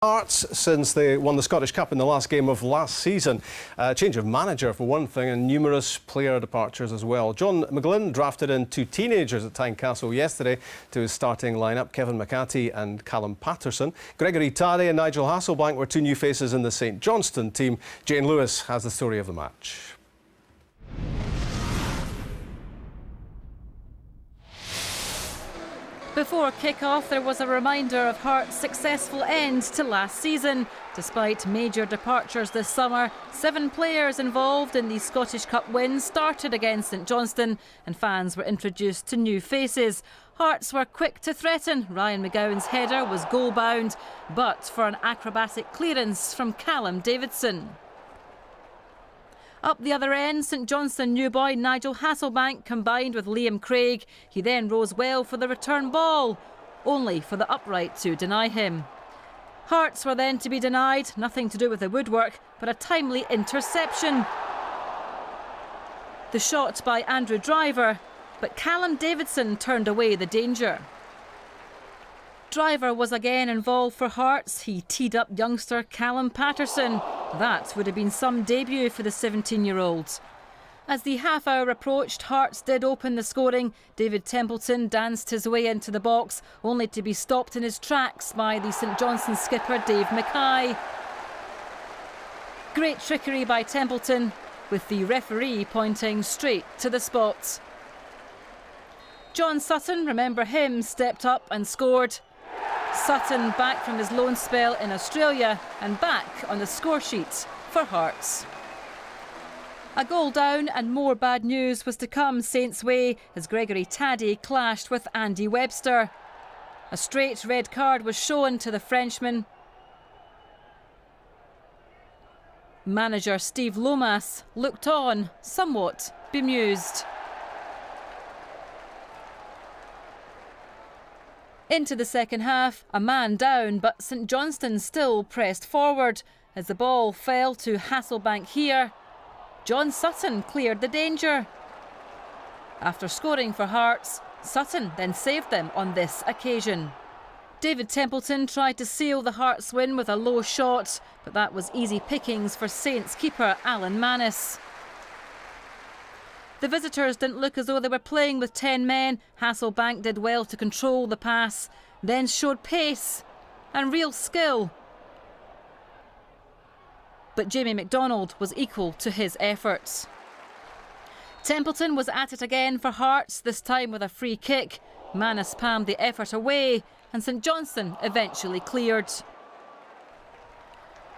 Hearts since they won the Scottish Cup in the last game of last season. Change of manager for one thing, and numerous player departures as well. John McGlynn drafted in two teenagers at Tynecastle yesterday to his starting lineup, Kevin McCarthy and Callum Patterson. Gregory Taddy and Nigel Hasselbank were two new faces in the St Johnstone team. Jane Lewis has the story of the match. Before kick-off, there was a reminder of Hearts' successful end to last season. Despite major departures this summer, 7 players involved in the Scottish Cup win started against St Johnstone, and fans were introduced to new faces. Hearts were quick to threaten. Ryan McGowan's header was goal-bound, but for an acrobatic clearance from Callum Davidson. Up the other end, St Johnstone new boy Nigel Hasselbank combined with Liam Craig. He then rose well for the return ball, only for the upright to deny him. Hearts were then to be denied, nothing to do with the woodwork, but a timely interception. The shot by Andrew Driver, but Callum Davidson turned away the danger. Driver was again involved for Hearts. He teed up youngster Callum Patterson. That would have been some debut for the 17-year-old. As the half-hour approached, Hearts did open the scoring. David Templeton danced his way into the box, only to be stopped in his tracks by the St Johnstone skipper Dave Mackay. Great trickery by Templeton, with the referee pointing straight to the spot. John Sutton, remember him, stepped up and scored. Sutton back from his loan spell in Australia and back on the score sheet for Hearts. A goal down and more bad news was to come Saints' way as Gregory Taddy clashed with Andy Webster. A straight red card was shown to the Frenchman. Manager Steve Lomas looked on, somewhat bemused. Into the second half, a man down, but St Johnstone still pressed forward. As the ball fell to Hasselbank here, John Sutton cleared the danger. After scoring for Hearts, Sutton then saved them on this occasion. David Templeton tried to seal the Hearts win with a low shot, but that was easy pickings for Saints keeper Alan Mannis. The visitors didn't look as though they were playing with 10 men. Hasselbank did well to control the pass, then showed pace and real skill. But Jamie McDonald was equal to his efforts. Templeton was at it again for Hearts, this time with a free kick. Mannis palmed the effort away and St Johnstone eventually cleared.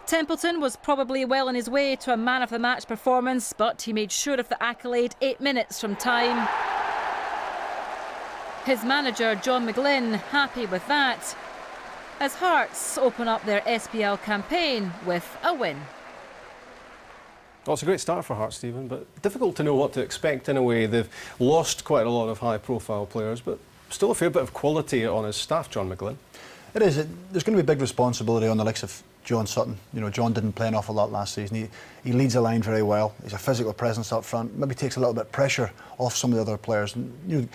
Templeton was probably well on his way to a man-of-the-match performance, but he made sure of the accolade 8 minutes from time. His manager, John McGlynn, happy with that, as Hearts open up their SPL campaign with a win. Well, it's a great start for Hearts, Stephen, but difficult to know what to expect in a way. They've lost quite a lot of high-profile players, but still a fair bit of quality on his staff, John McGlynn. It is. There's going to be big responsibility on the likes of John Sutton. You know, John didn't play an awful lot last season. He leads the line very well. He's a physical presence up front. Maybe takes a little bit of pressure off some of the other players. And, you know,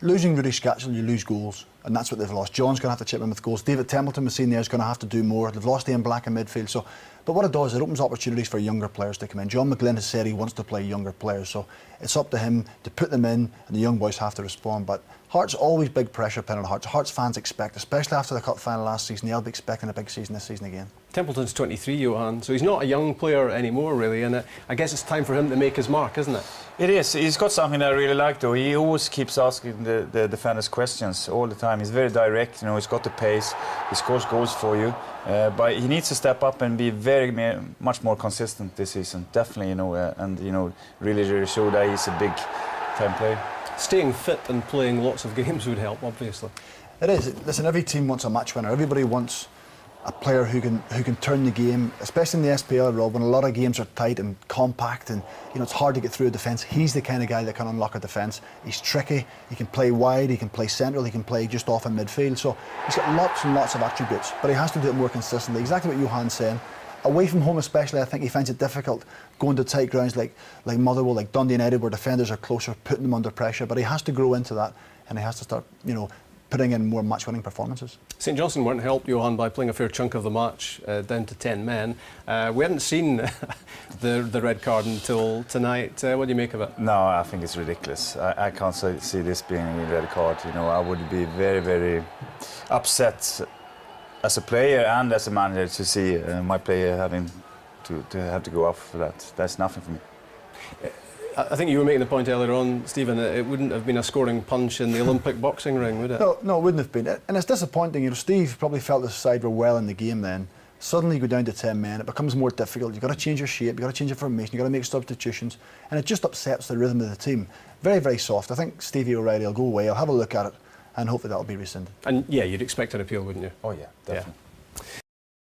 losing Rudy Scatchell, you lose goals, and that's what they've lost. John's going to have to chip in with goals. David Templeton, we've seen there, is going to have to do more. They've lost Ian Black in midfield. So, but what it does, it opens opportunities for younger players to come in. John McGlynn has said he wants to play younger players, so it's up to him to put them in, and the young boys have to respond. But Hearts, always big pressure pin on Hearts. Hearts fans expect, especially after the cup final last season, they'll be expecting a big season this season again. Templeton's 23, Johan, so he's not a young player anymore, really, and I guess it's time for him to make his mark, isn't it? It is. He's got something I really like, though. He always keeps asking the defenders questions all the time. He's very direct, you know, he's got the pace, he scores goals for you, but he needs to step up and be much more consistent this season, definitely, you know, and, you know, really show that he's a big-time player. Staying fit and playing lots of games would help, obviously. It is. Listen, every team wants a match winner. Everybody wants a player who can turn the game, especially in the SPL, Rob, when a lot of games are tight and compact and, you know, it's hard to get through a defence. He's the kind of guy that can unlock a defence. He's tricky, he can play wide, he can play central, he can play just off in midfield. So he's got lots and lots of attributes, but he has to do it more consistently. Exactly what Johan's saying. Away from home especially, I think he finds it difficult going to tight grounds like Motherwell, like Dundee United, where defenders are closer, putting them under pressure. But he has to grow into that, and he has to start, you know, putting in more match-winning performances. St Johnstone weren't helped, Johan, by playing a fair chunk of the match down to 10 men. We hadn't seen the red card until tonight. What do you make of it? No, I think it's ridiculous. I can't see this being a red card. You know, I would be very, very upset as a player and as a manager to see my player having to have to go off for that. That's nothing for me. I think you were making the point earlier on, Stephen, that it wouldn't have been a scoring punch in the Olympic boxing ring, would it? No, it wouldn't have been. And it's disappointing. You know, Steve probably felt the side were well in the game then. Suddenly you go down to 10 men, it becomes more difficult. You've got to change your shape, you've got to change your formation, you've got to make substitutions, and it just upsets the rhythm of the team. Very, very soft. I think Stevie O'Reilly will go away, I'll have a look at it, and hopefully that'll be rescinded. And yeah, you'd expect an appeal, wouldn't you? Oh yeah, definitely. Yeah.